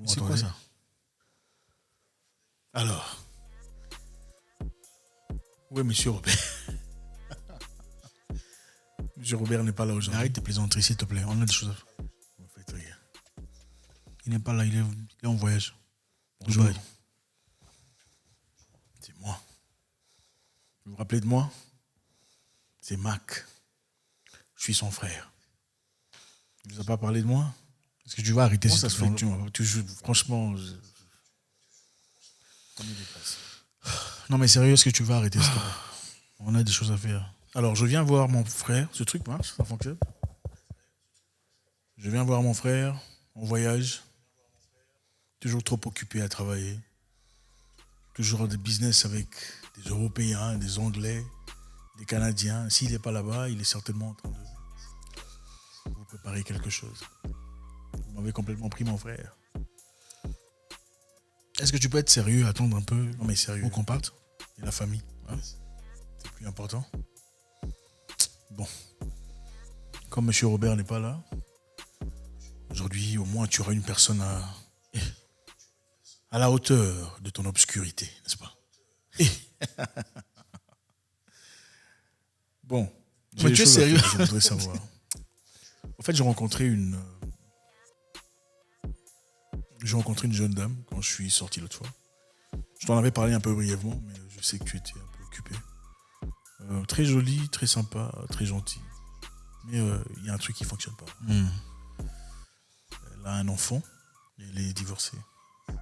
C'est quoi ça? Alors, où est Monsieur Robert? Monsieur Robert n'est pas là aujourd'hui. Arrête tes plaisanteries, s'il te plaît. On a des choses à faire. Vous faites rien. Il n'est pas là, il est en voyage. Bonjour. C'est moi. Vous vous rappelez de moi? C'est Mac. Je suis son frère. Il ne vous a pas parlé de moi? Est-ce que tu vas arrêter Comment ça ça se fait que tu joues? Franchement, Non, mais sérieux, est-ce que tu vas arrêter ça? On a des choses à faire. Alors, je viens voir mon frère. Ce truc marche? Ça fonctionne? Je viens voir mon frère en voyage. Toujours trop occupé à travailler. Toujours des business avec des Européens, des Anglais, des Canadiens. S'il n'est pas là-bas, il est certainement en train de vous préparer quelque chose. Vous m'avez complètement pris mon frère. Est-ce que tu peux être sérieux, attendre un peu? Non mais sérieux. Pour qu'on parte? Et la famille, hein? C'est plus important. Bon. Comme Monsieur Robert n'est pas là, aujourd'hui, au moins, tu auras une personne à la hauteur de ton obscurité, n'est-ce pas? Bon. Mais tu es sérieux? Je voudrais savoir. En fait, j'ai rencontré une jeune dame quand je suis sorti l'autre fois. Je t'en avais parlé un peu brièvement, mais je sais que tu étais un peu occupé. Très jolie, très sympa, très gentille. Mais il y a un truc qui ne fonctionne pas. Elle a un enfant et elle est divorcée. Ça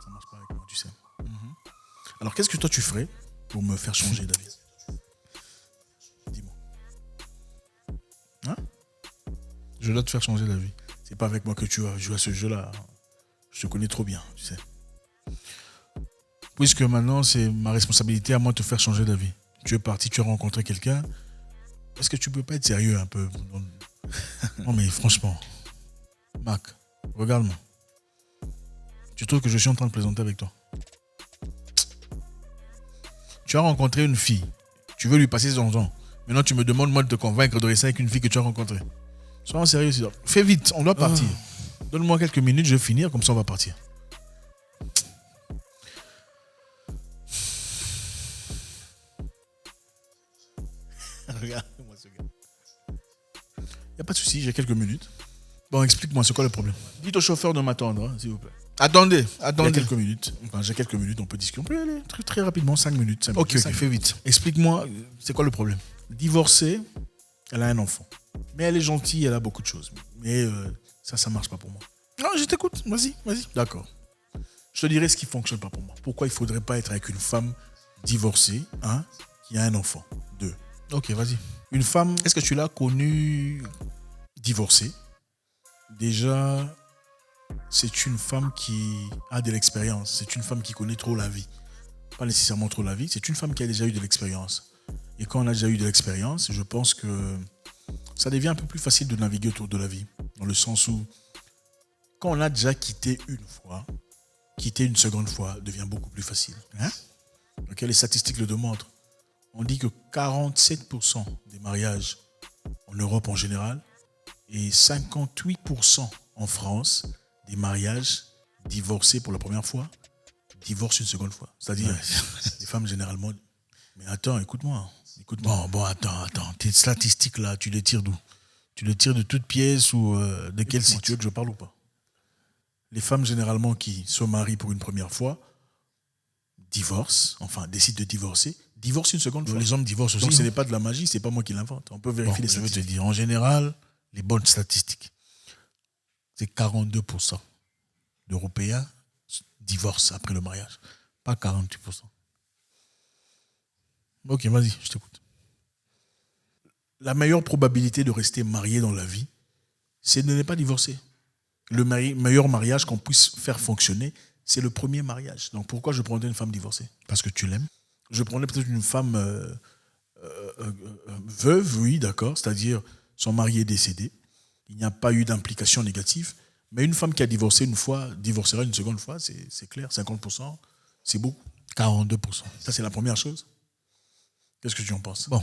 ne marche pas avec moi, tu sais. Alors, qu'est-ce que toi tu ferais pour me faire changer d'avis? Dis-moi. Hein? Je dois te faire changer d'avis. C'est pas avec moi que tu vas jouer à ce jeu-là. Je te connais trop bien, tu sais. Puisque maintenant, c'est ma responsabilité à moi de te faire changer d'avis. Tu es parti, tu as rencontré quelqu'un. Est-ce que tu peux pas être sérieux un peu? Non mais franchement, Mac, regarde-moi. Tu trouves que je suis en train de plaisanter avec toi? Tu as rencontré une fille. Tu veux lui passer son temps. Maintenant, tu me demandes moi de te convaincre de rester avec une fille que tu as rencontrée. Sois sérieux. Fais vite, on doit partir. Donne-moi quelques minutes, je vais finir, comme ça on va partir. Regarde-moi ce gars. Il n'y a pas de souci, j'ai quelques minutes. Bon, explique-moi, c'est quoi le problème? Dites au chauffeur de m'attendre, hein, s'il vous plaît. Attendez. Il y a quelques minutes. Enfin, j'ai quelques minutes, on peut discuter. On peut y aller très, très rapidement, 5 minutes. Ok, fais vite. Explique-moi, c'est quoi le problème? Divorcée, elle a un enfant. Mais elle est gentille, elle a beaucoup de choses. Mais ça marche pas pour moi. Non, je t'écoute, vas-y. D'accord. Je te dirai ce qui ne fonctionne pas pour moi. Pourquoi il ne faudrait pas être avec une femme divorcée, qui a un enfant? 2. Ok, vas-y. Une femme Est-ce que tu l'as connue divorcée, déjà, c'est une femme qui a de l'expérience. C'est une femme qui connaît trop la vie. Pas nécessairement trop la vie, c'est une femme qui a déjà eu de l'expérience. Et quand on a déjà eu de l'expérience, je pense que ça devient un peu plus facile de naviguer autour de la vie. Dans le sens où, quand on a déjà quitté une fois, quitter une seconde fois devient beaucoup plus facile. Donc, les statistiques le démontrent. On dit que 47% des mariages en Europe en général et 58% en France des mariages divorcés pour la première fois divorcent une seconde fois. C'est-à-dire, les femmes généralement... Mais attends, écoute-moi. Bon, attends. Tes statistiques là, tu les tires d'où? Tu les tires de toutes pièces ou de quel site? Tu veux que je parle ou pas? Les femmes généralement qui se marient pour une première fois décident de divorcent une seconde fois. Les hommes divorcent aussi. Donc ce n'est pas de la magie, c'est pas moi qui l'invente. On peut vérifier les statistiques. Je vais te dire, en général, les bonnes statistiques, c'est 42% d'Européens divorcent après le mariage. Pas 48%. Ok, vas-y, je t'écoute. La meilleure probabilité de rester marié dans la vie, c'est de ne pas divorcer. Le meilleur mariage qu'on puisse faire fonctionner, c'est le premier mariage. Donc pourquoi je prendrais une femme divorcée? Parce que tu l'aimes? Je prendrais peut-être une femme veuve, oui, d'accord. C'est-à-dire, son mari est décédé. Il n'y a pas eu d'implication négative. Mais une femme qui a divorcé une fois, divorcera une seconde fois, c'est clair. 50%, c'est beaucoup. 42%. Ça, c'est la première chose. Qu'est-ce que tu en penses? Bon,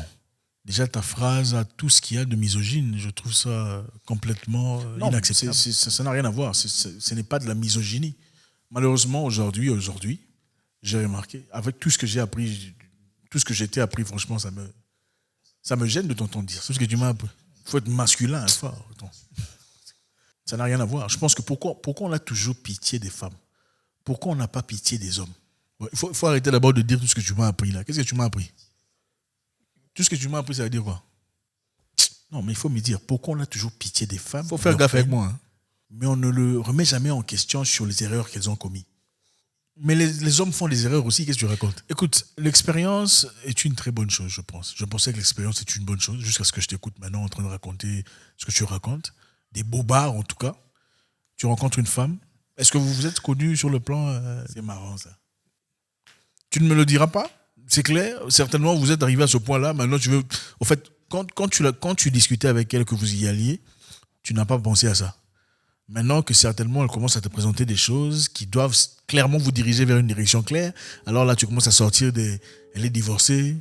Déjà, ta phrase a tout ce qu'il y a de misogyne. Je trouve ça complètement inacceptable. Ça n'a rien à voir. Ce n'est pas de la misogynie. Malheureusement, aujourd'hui, j'ai remarqué, avec tout ce que j'ai appris, tout ce que j'ai été appris, franchement, ça me gêne de t'entendre dire. C'est ce que tu m'as appris. Il faut être masculin, fort. Ça n'a rien à voir. Je pense que pourquoi on a toujours pitié des femmes? Pourquoi on n'a pas pitié des hommes? Il faut arrêter d'abord de dire tout ce que tu m'as appris là. Qu'est-ce que tu m'as appris? Tout ce que tu m'as appris, ça veut dire quoi? Non, mais il faut me dire, pourquoi on a toujours pitié des femmes? Il faut faire gaffe avec moi. Hein. Mais on ne le remet jamais en question sur les erreurs qu'elles ont commises. Mais les hommes font des erreurs aussi, qu'est-ce que tu racontes? Écoute, l'expérience est une très bonne chose, je pense. Je pensais que l'expérience est une bonne chose, jusqu'à ce que je t'écoute maintenant en train de raconter ce que tu racontes. Des bobards, en tout cas. Tu rencontres une femme. Est-ce que vous vous êtes connus sur le plan... C'est marrant, ça. Tu ne me le diras pas? C'est clair? Certainement, vous êtes arrivé à ce point-là. Maintenant, tu veux... Au fait, quand tu discutais avec elle, que vous y alliez, tu n'as pas pensé à ça. Maintenant que certainement, elle commence à te présenter des choses qui doivent clairement vous diriger vers une direction claire, alors là, tu commences à sortir des... Elle est divorcée,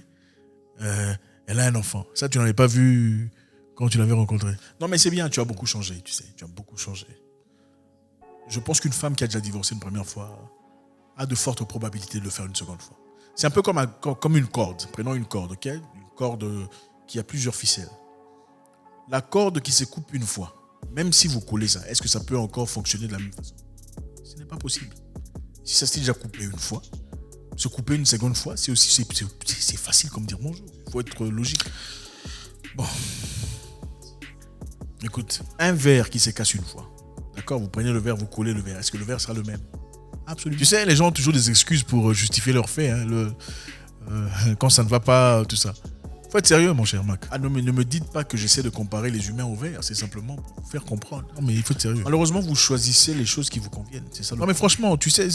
elle a un enfant. Ça, tu n'en avais pas vu quand tu l'avais rencontrée. Non, mais c'est bien, tu as beaucoup changé, tu sais. Tu as beaucoup changé. Je pense qu'une femme qui a déjà divorcé une première fois a de fortes probabilités de le faire une seconde fois. C'est un peu comme une corde. Prenons une corde, ok? Une corde qui a plusieurs ficelles. La corde qui se coupe une fois, même si vous collez ça, est-ce que ça peut encore fonctionner de la même façon? Ce n'est pas possible. Si ça s'est déjà coupé une fois, se couper une seconde fois, c'est facile comme dire bonjour. Il faut être logique. Bon. Écoute, un verre qui se casse une fois. D'accord? Vous prenez le verre, vous collez le verre. Est-ce que le verre sera le même? Absolument. Tu sais, les gens ont toujours des excuses pour justifier leurs faits. Hein, quand ça ne va pas, tout ça. Faut être sérieux, mon cher Mac. Ah non, mais ne me dites pas que j'essaie de comparer les humains au verre. C'est simplement pour vous faire comprendre. Non, mais il faut être sérieux. Malheureusement, vous choisissez les choses qui vous conviennent. C'est ça. Non, mais franchement, tu sais,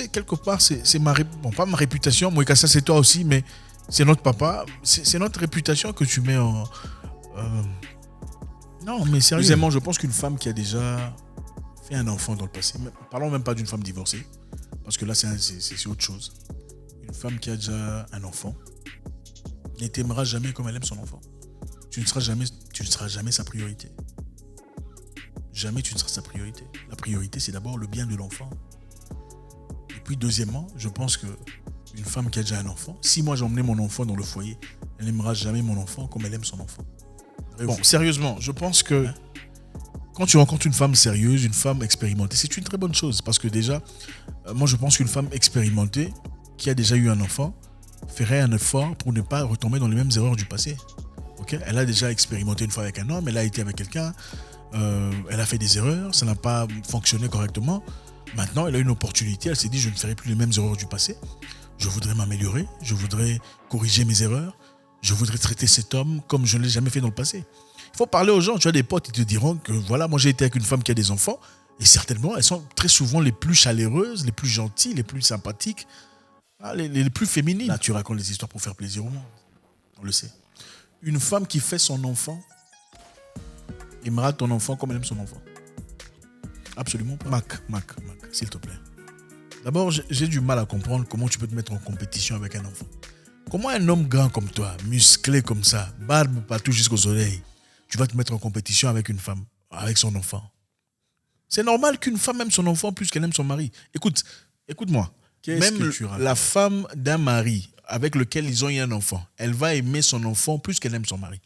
quelque part, c'est pas ma réputation. Moi, ça, c'est toi aussi, mais c'est notre papa. C'est notre réputation que tu mets en... Non, mais sérieusement, je pense qu'une femme qui a déjà fait un enfant dans le passé, parlons même pas d'une femme divorcée, parce que là, c'est autre chose. Une femme qui a déjà un enfant ne t'aimera jamais comme elle aime son enfant. Tu ne seras jamais sa priorité. Jamais tu ne seras sa priorité. La priorité, c'est d'abord le bien de l'enfant. Et puis, deuxièmement, je pense qu'une femme qui a déjà un enfant, si moi j'ai emmené mon enfant dans le foyer, elle n'aimera jamais mon enfant comme elle aime son enfant. Bon, sérieusement, je pense que quand tu rencontres une femme sérieuse, une femme expérimentée, c'est une très bonne chose. Parce que déjà, moi je pense qu'une femme expérimentée, qui a déjà eu un enfant, ferait un effort pour ne pas retomber dans les mêmes erreurs du passé. Okay? Elle a déjà expérimenté une fois avec un homme, elle a été avec quelqu'un, elle a fait des erreurs, ça n'a pas fonctionné correctement. Maintenant, elle a une opportunité, elle s'est dit, je ne ferai plus les mêmes erreurs du passé. Je voudrais m'améliorer, je voudrais corriger mes erreurs. Je voudrais traiter cet homme comme je ne l'ai jamais fait dans le passé. Il faut parler aux gens. Tu as des potes, ils te diront que voilà, moi j'ai été avec une femme qui a des enfants et certainement, elles sont très souvent les plus chaleureuses, les plus gentilles, les plus sympathiques, les plus féminines. Là, tu racontes des histoires pour faire plaisir au monde. On le sait. Une femme qui fait son enfant aimera ton enfant comme elle aime son enfant. Absolument pas. Mac, s'il te plaît. D'abord, j'ai du mal à comprendre comment tu peux te mettre en compétition avec un enfant. Comment un homme grand comme toi, musclé comme ça, barbe partout jusqu'aux oreilles, tu vas te mettre en compétition avec une femme, avec son enfant? C'est normal qu'une femme aime son enfant plus qu'elle aime son mari. Écoute-moi. Même la femme d'un mari avec lequel ils ont eu un enfant, elle va aimer son enfant plus qu'elle aime son mari.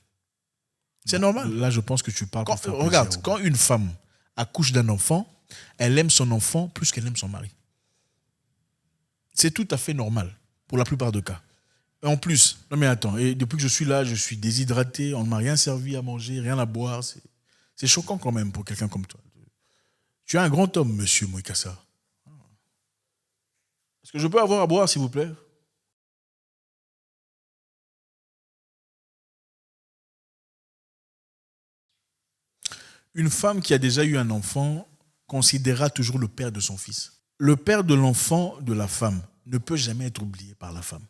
C'est normal. Là, je pense que tu parles pour faire plaisir. Regarde, quand une femme accouche d'un enfant, elle aime son enfant plus qu'elle aime son mari. C'est tout à fait normal, pour la plupart des cas. Et en plus, non mais attends, et depuis que je suis là, je suis déshydraté, on ne m'a rien servi à manger, rien à boire. C'est choquant quand même pour quelqu'un comme toi. Tu es un grand homme, monsieur Moïkassa. Est-ce que je peux avoir à boire, s'il vous plaît? Une femme qui a déjà eu un enfant considérera toujours le père de son fils. Le père de l'enfant de la femme ne peut jamais être oublié par la femme.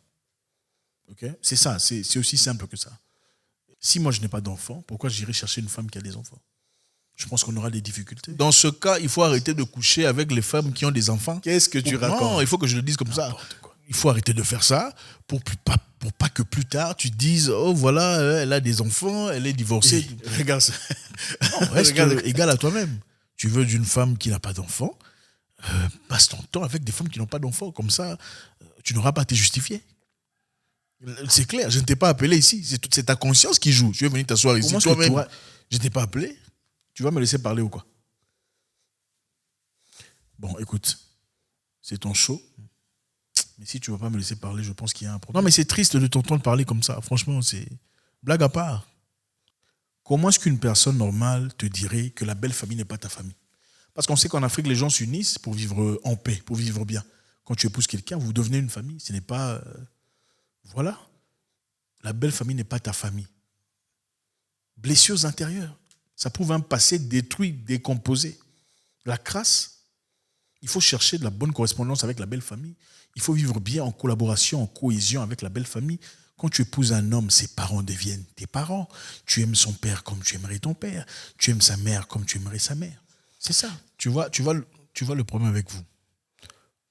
Okay? C'est ça, c'est aussi simple que ça. Si moi je n'ai pas d'enfant, pourquoi j'irai chercher une femme qui a des enfants? Je pense qu'on aura des difficultés. Dans ce cas, il faut arrêter de coucher avec les femmes qui ont des enfants. Qu'est-ce que tu racontes? Non, il faut que je le dise comme ça. il faut arrêter de faire ça pour pas que plus tard tu te dises oh voilà, elle a des enfants, elle est divorcée. Regarde ça. Non, reste égal à toi-même. Tu veux d'une femme qui n'a pas d'enfants, passe ton temps avec des femmes qui n'ont pas d'enfants. Comme ça, tu n'auras pas à te justifier. C'est clair, je ne t'ai pas appelé ici. C'est ta conscience qui joue. Tu es venu t'asseoir ici. Toi-même, je ne t'ai pas appelé. Tu vas me laisser parler ou quoi? Bon, écoute, c'est ton show. Mais si tu ne vas pas me laisser parler, je pense qu'il y a un problème. Non, mais c'est triste de t'entendre parler comme ça. Franchement, c'est blague à part. Comment est-ce qu'une personne normale te dirait que la belle famille n'est pas ta famille? Parce qu'on sait qu'en Afrique, les gens s'unissent pour vivre en paix, pour vivre bien. Quand tu épouses quelqu'un, vous devenez une famille. Ce n'est pas... Voilà. La belle famille n'est pas ta famille. Blessures intérieures. Ça prouve un passé détruit, décomposé. La crasse. Il faut chercher de la bonne correspondance avec la belle famille. Il faut vivre bien en collaboration, en cohésion avec la belle famille. Quand tu épouses un homme, ses parents deviennent tes parents. Tu aimes son père comme tu aimerais ton père. Tu aimes sa mère comme tu aimerais sa mère. C'est ça. Tu vois le problème avec vous.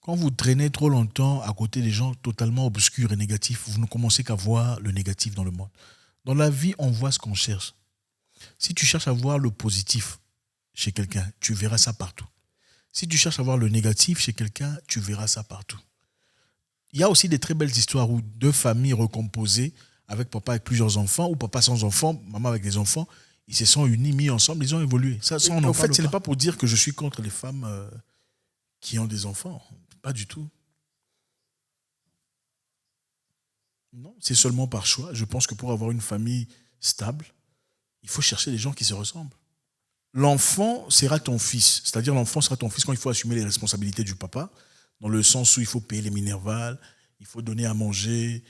Quand vous traînez trop longtemps à côté des gens totalement obscurs et négatifs, vous ne commencez qu'à voir le négatif dans le monde. Dans la vie, on voit ce qu'on cherche. Si tu cherches à voir le positif chez quelqu'un, tu verras ça partout. Si tu cherches à voir le négatif chez quelqu'un, tu verras ça partout. Il y a aussi des très belles histoires où deux familles recomposées, avec papa avec plusieurs enfants, ou papa sans enfants, maman avec des enfants, ils se sont unis, mis ensemble, ils ont évolué. Ça, en fait, ce n'est pas pour dire que je suis contre les femmes qui ont des enfants. Pas du tout. Non, c'est seulement par choix. Je pense que pour avoir une famille stable, il faut chercher des gens qui se ressemblent. L'enfant sera ton fils. C'est-à-dire l'enfant sera ton fils quand il faut assumer les responsabilités du papa, dans le sens où il faut payer les minervales, il faut donner à manger,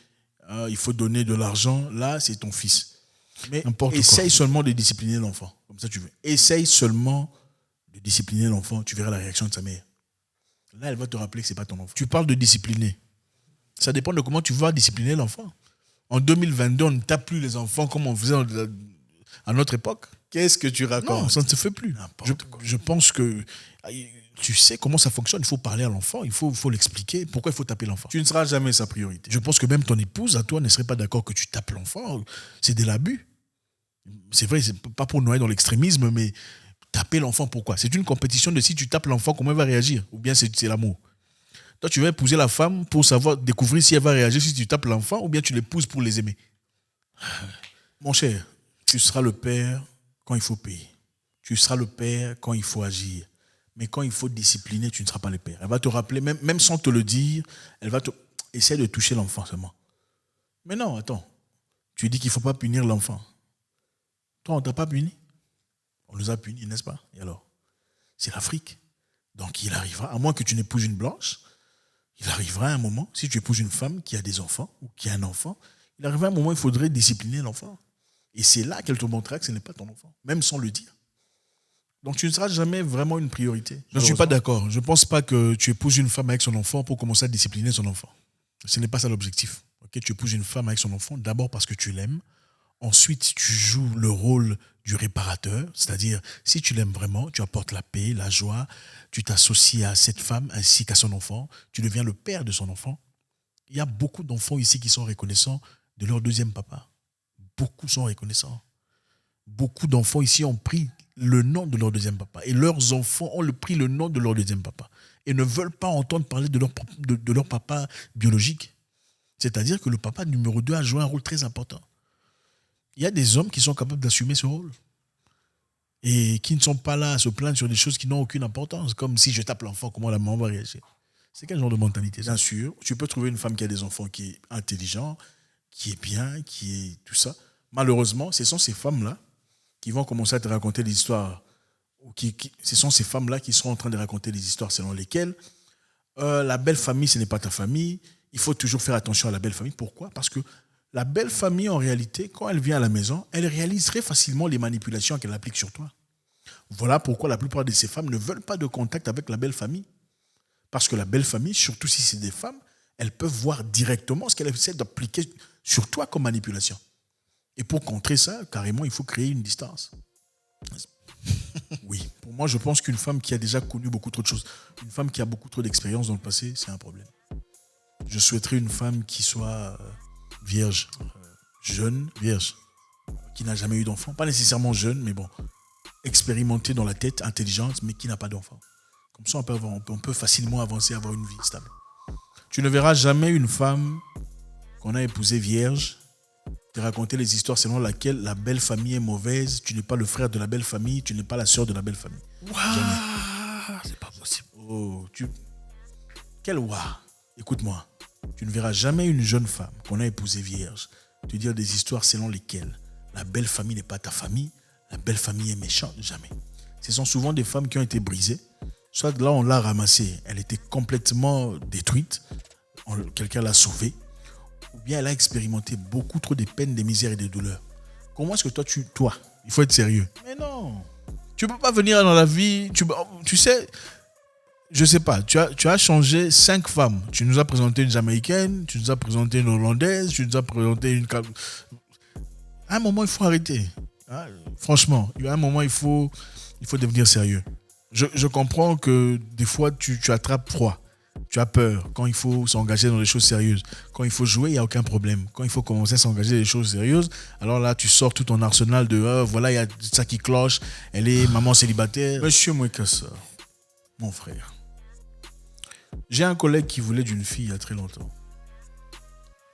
il faut donner de l'argent. Là, c'est ton fils. Mais essaye seulement de discipliner l'enfant. Comme ça, tu veux. Essaye seulement de discipliner l'enfant. Tu verras la réaction de sa mère. Là, elle va te rappeler que ce n'est pas ton enfant. Tu parles de discipliner. Ça dépend de comment tu vas discipliner l'enfant. En 2022, on ne tape plus les enfants comme on faisait à notre époque. Qu'est-ce que tu racontes? Non, ça ne se fait plus. Je pense que tu sais comment ça fonctionne. Il faut parler à l'enfant, il faut l'expliquer. Pourquoi il faut taper l'enfant? Tu ne seras jamais sa priorité. Je pense que même ton épouse, à toi, ne serait pas d'accord que tu tapes l'enfant. C'est de l'abus. C'est vrai, c'est pas pour noyer dans l'extrémisme, mais taper l'enfant, pourquoi? C'est une compétition de si tu tapes l'enfant, comment il va réagir? Ou bien c'est l'amour? Toi, tu vas épouser la femme pour découvrir si elle va réagir si tu tapes l'enfant, ou bien tu l'épouses pour les aimer. Mon cher, tu seras le père quand il faut payer. Tu seras le père quand il faut agir. Mais quand il faut discipliner, tu ne seras pas le père. Elle va te rappeler, même sans te le dire, elle va essayer de toucher l'enfant seulement. Mais non, attends. Tu dis qu'il ne faut pas punir l'enfant. Toi, on ne t'a pas puni? On nous a punis, n'est-ce pas? Et alors? C'est l'Afrique. Donc il arrivera, à moins que tu n'épouses une blanche, il arrivera un moment, si tu épouses une femme qui a des enfants ou qui a un enfant, il arrivera un moment où il faudrait discipliner l'enfant. Et c'est là qu'elle te montrera que ce n'est pas ton enfant, même sans le dire. Donc tu ne seras jamais vraiment une priorité. Je ne suis pas d'accord. Je ne pense pas que tu épouses une femme avec son enfant pour commencer à discipliner son enfant. Ce n'est pas ça l'objectif. Okay? Tu épouses une femme avec son enfant d'abord parce que tu l'aimes. Ensuite, tu joues le rôle du réparateur, c'est-à-dire, si tu l'aimes vraiment, tu apportes la paix, la joie, tu t'associes à cette femme ainsi qu'à son enfant, tu deviens le père de son enfant. Il y a beaucoup d'enfants ici qui sont reconnaissants de leur deuxième papa. Beaucoup sont reconnaissants. Beaucoup d'enfants ici ont pris le nom de leur deuxième papa et leurs enfants ont pris le nom de leur deuxième papa et ne veulent pas entendre parler de leur papa biologique. C'est-à-dire que le papa numéro 2 a joué un rôle très important. Il y a des hommes qui sont capables d'assumer ce rôle et qui ne sont pas là à se plaindre sur des choses qui n'ont aucune importance, comme si je tape l'enfant, comment la maman va réagir. C'est quel genre de mentalité? Bien sûr, tu peux trouver une femme qui a des enfants qui est intelligente, qui est bien, qui est tout ça. Malheureusement, ce sont ces femmes-là qui vont commencer à te raconter des histoires. Ce sont ces femmes-là qui seront en train de raconter des histoires selon lesquelles la belle famille, ce n'est pas ta famille. Il faut toujours faire attention à la belle famille. Pourquoi? Parce que la belle famille, en réalité, quand elle vient à la maison, elle réalise très facilement les manipulations qu'elle applique sur toi. Voilà pourquoi la plupart de ces femmes ne veulent pas de contact avec la belle famille. Parce que la belle famille, surtout si c'est des femmes, elles peuvent voir directement ce qu'elle essaie d'appliquer sur toi comme manipulation. Et pour contrer ça, carrément, il faut créer une distance. Oui, pour moi, je pense qu'une femme qui a déjà connu beaucoup trop de choses, une femme qui a beaucoup trop d'expérience dans le passé, c'est un problème. Je souhaiterais une femme qui soit vierge, jeune, vierge, qui n'a jamais eu d'enfant. Pas nécessairement jeune, mais bon, expérimentée dans la tête, intelligente, mais qui n'a pas d'enfant. Comme ça, on peut facilement avancer, avoir une vie stable. Tu ne verras jamais une femme qu'on a épousée vierge te raconter les histoires selon laquelle la belle famille est mauvaise, tu n'es pas le frère de la belle famille, tu n'es pas la sœur de la belle famille. Waouh, c'est pas possible. Oh, quel waouh. Écoute-moi, tu ne verras jamais une jeune femme qu'on a épousée vierge te dire des histoires selon lesquelles la belle famille n'est pas ta famille, la belle famille est méchante, jamais. Ce sont souvent des femmes qui ont été brisées. Soit là, on l'a ramassée, elle était complètement détruite, quelqu'un l'a sauvée, ou bien elle a expérimenté beaucoup trop de peines, de misères et de douleurs. Comment est-ce que toi, il faut être sérieux. Mais non. Tu peux pas venir dans la vie, tu sais, je sais pas, tu as changé 5 femmes. Tu nous as présenté une Jamaïcaine, tu nous as présenté une Hollandaise, tu nous as présenté une... À un moment, il faut arrêter. Franchement, à un moment, il faut devenir sérieux. Je comprends que des fois, tu attrapes froid. Tu as peur quand il faut s'engager dans des choses sérieuses. Quand il faut jouer, il n'y a aucun problème. Quand il faut commencer à s'engager dans des choses sérieuses, alors là, tu sors tout ton arsenal de voilà, il y a ça qui cloche, elle est maman célibataire. Monsieur Mwekassa, mon frère, j'ai un collègue qui voulait d'une fille il y a très longtemps.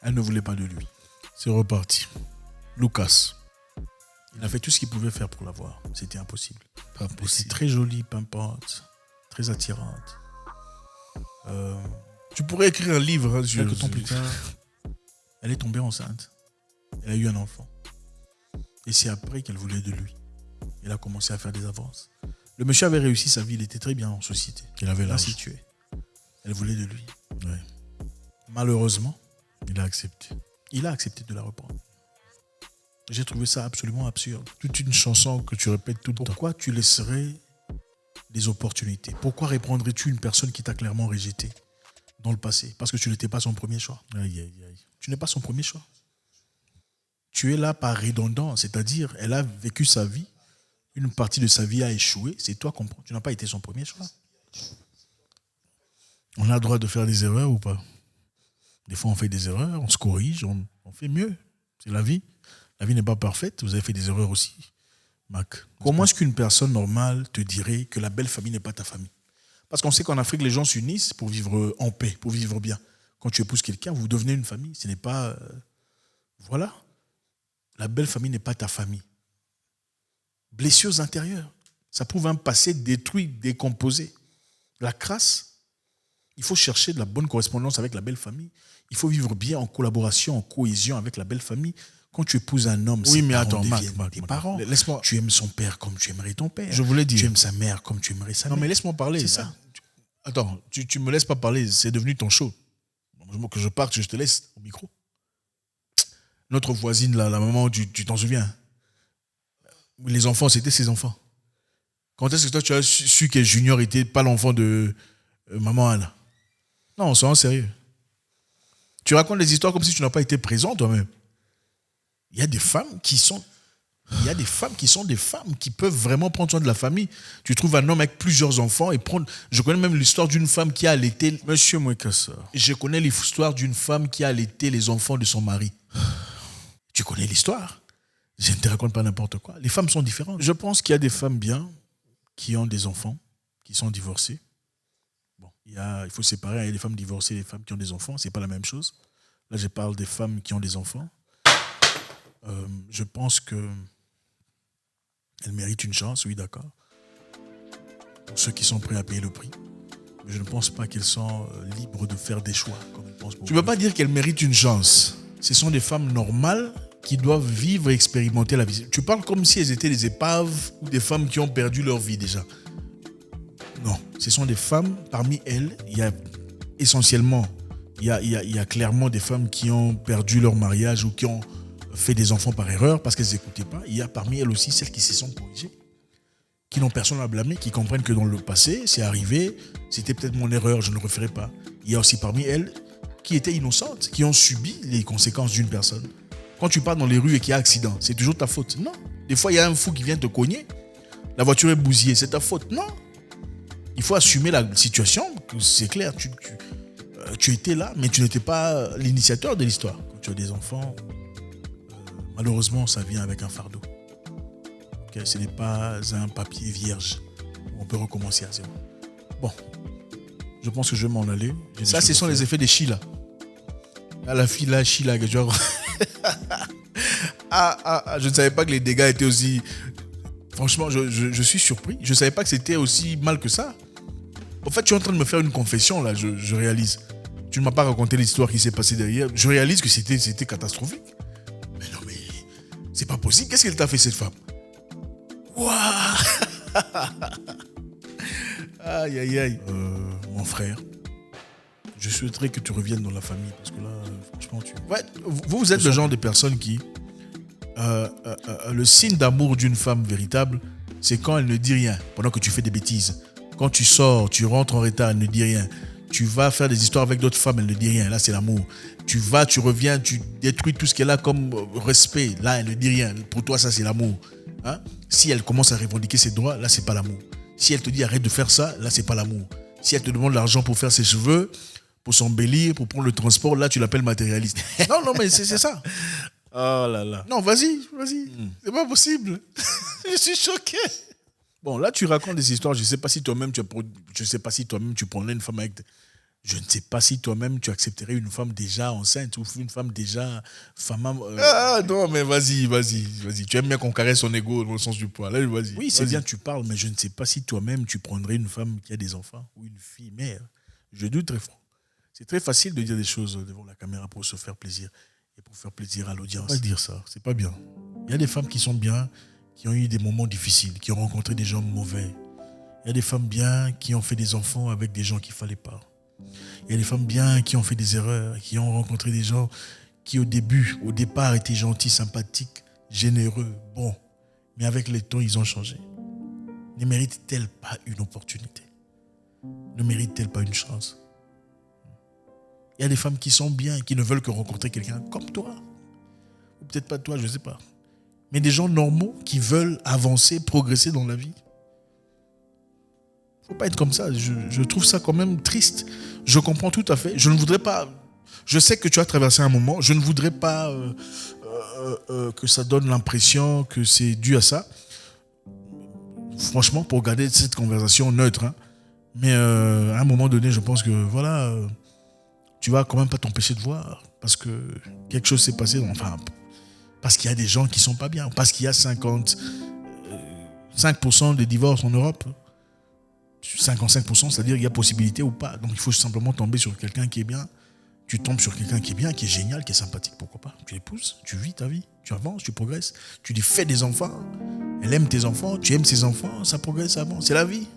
Elle ne voulait pas de lui. C'est reparti. Lucas. Il a fait tout ce qu'il pouvait faire pour l'avoir. C'était impossible. Pas possible. C'est très jolie, pimpante, très attirante. Tu pourrais écrire un livre. Hein, quelques temps plus tard, elle est tombée enceinte. Elle a eu un enfant. Et c'est après qu'elle voulait de lui. Elle a commencé à faire des avances. Le monsieur avait réussi sa vie, il était très bien en société. Il avait l'âge. Situé. Elle voulait de lui. Ouais. Malheureusement, il a accepté. Il a accepté de la reprendre. J'ai trouvé ça absolument absurde. Toute une chanson que tu répètes tout le temps. Pourquoi tu laisserais des opportunités? Pourquoi reprendrais-tu une personne qui t'a clairement rejeté dans le passé? Parce que tu n'étais pas son premier choix. Aïe, aïe, aïe. Tu n'es pas son premier choix. Tu es là par redondance, c'est-à-dire elle a vécu sa vie, une partie de sa vie a échoué, c'est toi comprends. Tu n'as pas été son premier choix. On a le droit de faire des erreurs ou pas? Des fois on fait des erreurs, on se corrige, on fait mieux. C'est la vie. La vie n'est pas parfaite, vous avez fait des erreurs aussi. Mac. Comment est-ce qu'une personne normale te dirait que la belle famille n'est pas ta famille? Parce qu'on sait qu'en Afrique, les gens s'unissent pour vivre en paix, pour vivre bien. Quand tu épouses quelqu'un, vous devenez une famille. Ce n'est pas... Voilà. La belle famille n'est pas ta famille. Blessures intérieures. Ça prouve un passé détruit, décomposé. La crasse. Il faut chercher de la bonne correspondance avec la belle famille. Il faut vivre bien en collaboration, en cohésion avec la belle famille. Quand tu épouses un homme, oui, mais attends, tes parents. Laisse-moi. Tu aimes son père comme tu aimerais ton père. Je voulais dire. Tu aimes sa mère comme tu aimerais sa mère. Non, mais laisse-moi parler. C'est ça. Attends, tu me laisses pas parler. C'est devenu ton show. Que je parte, je te laisse au micro. Notre voisine, là, la maman, tu t'en souviens? Les enfants, c'était ses enfants. Quand est-ce que toi, tu as su que Junior n'était pas l'enfant de maman Anna? Non, sois sérieux. Tu racontes des histoires comme si tu n'as pas été présent toi-même. Il y a des femmes qui sont des femmes qui peuvent vraiment prendre soin de la famille. Tu trouves un homme avec plusieurs enfants et prendre... Je connais même l'histoire d'une femme qui a allaité... Monsieur Mwekassa. Je connais l'histoire d'une femme qui a allaité les enfants de son mari. Tu connais l'histoire? Je ne te raconte pas n'importe quoi. Les femmes sont différentes. Je pense qu'il y a des femmes bien qui ont des enfants, qui sont divorcées. Bon, il faut séparer. Il y a des femmes divorcées et des femmes qui ont des enfants. Ce n'est pas la même chose. Là, je parle des femmes qui ont des enfants. Je pense qu'elles méritent une chance, oui, d'accord. Pour ceux qui sont prêts à payer le prix. Mais je ne pense pas qu'elles sont libres de faire des choix. Comme elles pensent. Tu ne peux pas dire qu'elles méritent une chance. Ce sont des femmes normales qui doivent vivre et expérimenter la vie. Tu parles comme si elles étaient des épaves ou des femmes qui ont perdu leur vie déjà. Non, ce sont des femmes, parmi elles, il y a essentiellement, il y a clairement des femmes qui ont perdu leur mariage ou qui ont fait des enfants par erreur parce qu'elles n'écoutaient pas. Il y a parmi elles aussi celles qui se sont corrigées, qui n'ont personne à blâmer, qui comprennent que dans le passé, c'est arrivé, c'était peut-être mon erreur, je ne le referai pas. Il y a aussi parmi elles qui étaient innocentes, qui ont subi les conséquences d'une personne. Quand tu pars dans les rues et qu'il y a accident, c'est toujours ta faute. Non. Des fois, il y a un fou qui vient te cogner, la voiture est bousillée, c'est ta faute. Non. Il faut assumer la situation, c'est clair. tu étais là, mais tu n'étais pas l'initiateur de l'histoire. Quand tu as des enfants, malheureusement, ça vient avec un fardeau. Okay, ce n'est pas un papier vierge où on peut recommencer à zéro. Bon, je pense que je vais m'en aller. Ça, ce sont les effets des Sheila. Ah, la fille là, Sheila, genre... je ne savais pas que les dégâts étaient aussi... Franchement, je suis surpris. Je ne savais pas que c'était aussi mal que ça. En fait, tu es en train de me faire une confession, là, je réalise. Tu ne m'as pas raconté l'histoire qui s'est passée derrière. Je réalise que c'était catastrophique. Mais non, mais c'est pas possible. Qu'est-ce qu'elle t'a fait, cette femme? Waouh. Aïe, aïe, aïe. Mon frère, je souhaiterais que tu reviennes dans la famille parce que là, franchement, Ouais, vous êtes le genre de personne qui... le signe d'amour d'une femme véritable, c'est quand elle ne dit rien pendant que tu fais des bêtises. Quand tu sors, tu rentres en retard, elle ne dit rien. Tu vas faire des histoires avec d'autres femmes, elle ne dit rien. Là, c'est l'amour. Tu vas, tu reviens, tu détruis tout ce qu'elle a comme respect. Là, elle ne dit rien. Pour toi, ça, c'est l'amour. Hein? Si elle commence à revendiquer ses droits, là, c'est pas l'amour. Si elle te dit arrête de faire ça, là, c'est pas l'amour. Si elle te demande l'argent pour faire ses cheveux, pour s'embellir, pour prendre le transport, là, tu l'appelles matérialiste. Non, mais c'est ça. Oh là là. Non, vas-y. C'est pas possible. Je suis choqué. Bon, là, tu racontes des histoires. Je ne sais pas si toi-même, tu prendrais une femme avec... Je ne sais pas si toi-même, tu accepterais une femme déjà enceinte ou une femme déjà... Non, mais vas-y. Tu aimes bien qu'on caresse son ego dans le sens du poil. Là, vas-y. Oui, c'est bien, tu parles, mais je ne sais pas si toi-même, tu prendrais une femme qui a des enfants ou une fille mère. Je doute très fort. C'est très facile de dire des choses devant la caméra pour se faire plaisir et pour faire plaisir à l'audience. Pas dire ça, c'est pas bien. Il y a des femmes qui sont bien, qui ont eu des moments difficiles, qui ont rencontré des gens mauvais. Il y a des femmes bien qui ont fait des enfants avec des gens qu'il ne fallait pas. Il y a des femmes bien qui ont fait des erreurs, qui ont rencontré des gens qui au départ étaient gentils, sympathiques, généreux, bons. Mais avec le temps, ils ont changé. Ne méritent-elles pas une opportunité? Ne méritent-elles pas une chance? Il y a des femmes qui sont bien, qui ne veulent que rencontrer quelqu'un comme toi. Ou peut-être pas toi, je ne sais pas. Mais des gens normaux qui veulent avancer, progresser dans la vie. Il ne faut pas être comme ça. Je trouve ça quand même triste. Je comprends tout à fait. Je ne voudrais pas... Je sais que tu as traversé un moment. Je ne voudrais pas que ça donne l'impression que c'est dû à ça. Franchement, pour garder cette conversation neutre. Hein. Mais à un moment donné, je pense que voilà... tu vas quand même pas t'empêcher de voir parce que quelque chose s'est passé, enfin, parce qu'il y a des gens qui sont pas bien, parce qu'il y a 55% de divorces en Europe. 55%, c'est-à-dire qu'il y a possibilité ou pas. Donc il faut simplement tomber sur quelqu'un qui est bien. Tu tombes sur quelqu'un qui est bien, qui est génial, qui est sympathique, pourquoi pas. Tu l'épouses, tu vis ta vie, tu avances, tu progresses, tu dis fais des enfants. Elle aime tes enfants, tu aimes ses enfants, ça progresse, ça avance, c'est la vie.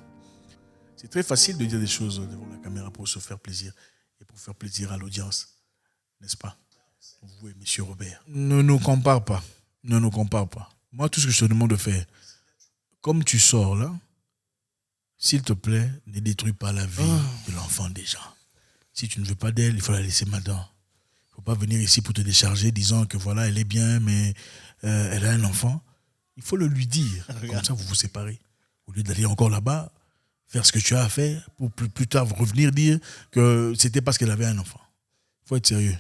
C'est très facile de dire des choses devant la caméra pour se faire plaisir. Et pour faire plaisir à l'audience, n'est-ce pas? Vous et monsieur Robert. Ne nous compare pas. Moi, tout ce que je te demande de faire, comme tu sors là, s'il te plaît, ne détruis pas la vie de l'enfant déjà. Si tu ne veux pas d'elle, il faut la laisser maintenant. Il ne faut pas venir ici pour te décharger disant que voilà, elle est bien, mais elle a un enfant. Il faut le lui dire. Comme ça, vous vous séparez. Au lieu d'aller encore là-bas, faire ce que tu as à faire pour plus tard revenir dire que c'était parce qu'elle avait un enfant. Il faut être sérieux.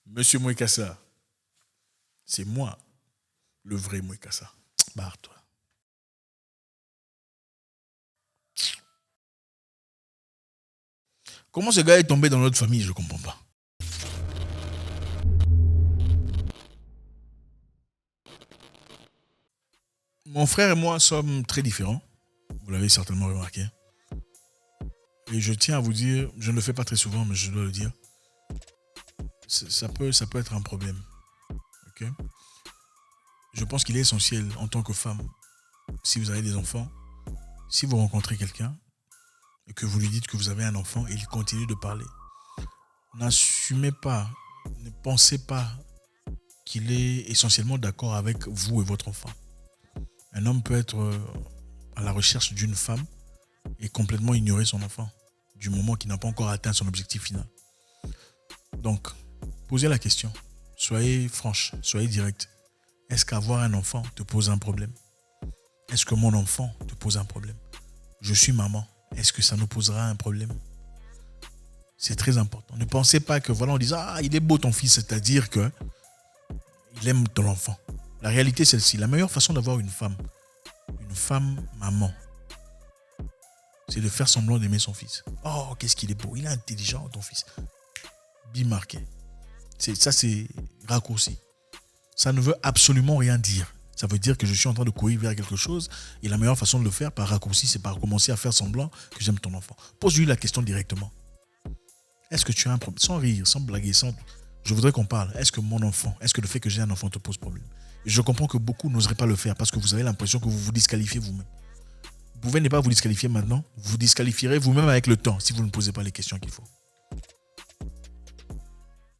Monsieur Mwekassa, c'est moi, le vrai Mwekassa. Barre-toi. Comment ce gars est tombé dans notre famille, je ne comprends pas. Mon frère et moi sommes très différents. Vous l'avez certainement remarqué. Et je tiens à vous dire, je ne le fais pas très souvent, mais je dois le dire, ça peut être un problème. Okay? Je pense qu'il est essentiel en tant que femme, si vous avez des enfants, si vous rencontrez quelqu'un et que vous lui dites que vous avez un enfant et il continue de parler, n'assumez pas, ne pensez pas qu'il est essentiellement d'accord avec vous et votre enfant. Un homme peut être à la recherche d'une femme et complètement ignorer son enfant du moment qu'il n'a pas encore atteint son objectif final. Donc, posez la question. Soyez franche, soyez direct. Est-ce qu'avoir un enfant te pose un problème? Est-ce que mon enfant te pose un problème? Je suis maman. est-ce que ça nous posera un problème? C'est très important. Ne pensez pas que, voilà, on dit, ah, il est beau ton fils, c'est-à-dire que il aime ton enfant. La réalité, c'est celle-ci. La meilleure façon d'avoir une femme maman, c'est de faire semblant d'aimer son fils. Oh, qu'est-ce qu'il est beau, il est intelligent, ton fils. Bimarqué. Ça, c'est raccourci. Ça ne veut absolument rien dire. Ça veut dire que je suis en train de courir vers quelque chose et la meilleure façon de le faire par raccourci, c'est par commencer à faire semblant que j'aime ton enfant. Pose-lui la question directement. Est-ce que tu as un problème? Sans rire, sans blaguer, je voudrais qu'on parle. Est-ce que le fait que j'ai un enfant te pose problème? Et je comprends que beaucoup n'oseraient pas le faire parce que vous avez l'impression que vous vous disqualifiez vous-même. Vous pouvez ne pas vous disqualifier maintenant, vous vous disqualifierez vous-même avec le temps si vous ne posez pas les questions qu'il faut.